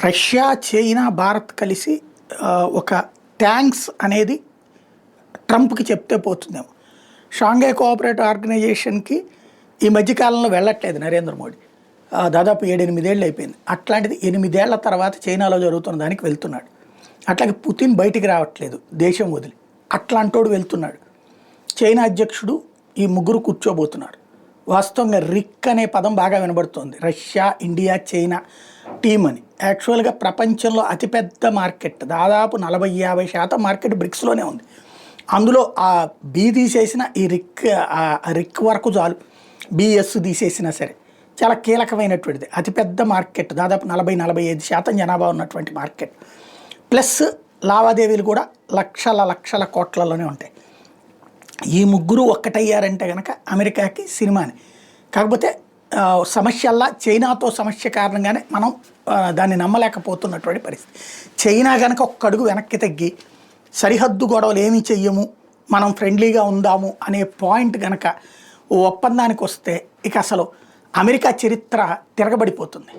Russia, China, Bharat కలిసి ఒక tanks అనేది ట్రంప్కి చెప్తే పోతుందేమో. షాంఘై కోఆపరేటివ్ ఆర్గనైజేషన్కి ఈ మధ్యకాలంలో వెళ్ళట్లేదు నరేంద్ర మోడీ. దాదాపు 7-8 ఏళ్ళు అయిపోయింది. అట్లాంటిది 8 ఏళ్ల తర్వాత చైనాలో జరుగుతున్న దానికి వెళ్తున్నాడు. అట్లాగే పుతిన్ బయటికి రావట్లేదు దేశం వదిలి, అట్లాంటోడు వెళ్తున్నాడు. చైనా అధ్యక్షుడు ఈ ముగ్గురు కూర్చోబోతున్నారు. వాస్తవంగా రిక్ అనే పదం బాగా వినబడుతోంది. రష్యా, ఇండియా, చైనా టీమ్ అని. యాక్చువల్గా ప్రపంచంలో అతిపెద్ద మార్కెట్, దాదాపు 40-50% మార్కెట్ బ్రిక్స్లోనే ఉంది. అందులో ఆ బి తీసేసిన ఈ రిక్ వరకు చాలు. బిఎస్ తీసేసినా సరే చాలా కీలకమైనటువంటిది. అతిపెద్ద మార్కెట్, దాదాపు 40-45% జనాభా ఉన్నటువంటి మార్కెట్. ప్లస్ లావాదేవీలు కూడా లక్షల కోట్లలోనే ఉంటాయి. ఈ ముగ్గురు ఒక్కటయ్యారంటే కనుక అమెరికాకి సినిమాని. కాకపోతే సమస్యల్లా చైనాతో సమస్య కారణంగానే మనం దాన్ని నమ్మలేకపోతున్నటువంటి పరిస్థితి. చైనా కనుక ఒక్క అడుగు వెనక్కి తగ్గి సరిహద్దు గొడవలు ఏమీ చెయ్యము, మనం ఫ్రెండ్లీగా ఉందాము అనే పాయింట్ కనుక ఒప్పందానికి వస్తే ఇక అసలు అమెరికా చరిత్ర తిరగబడిపోతుంది.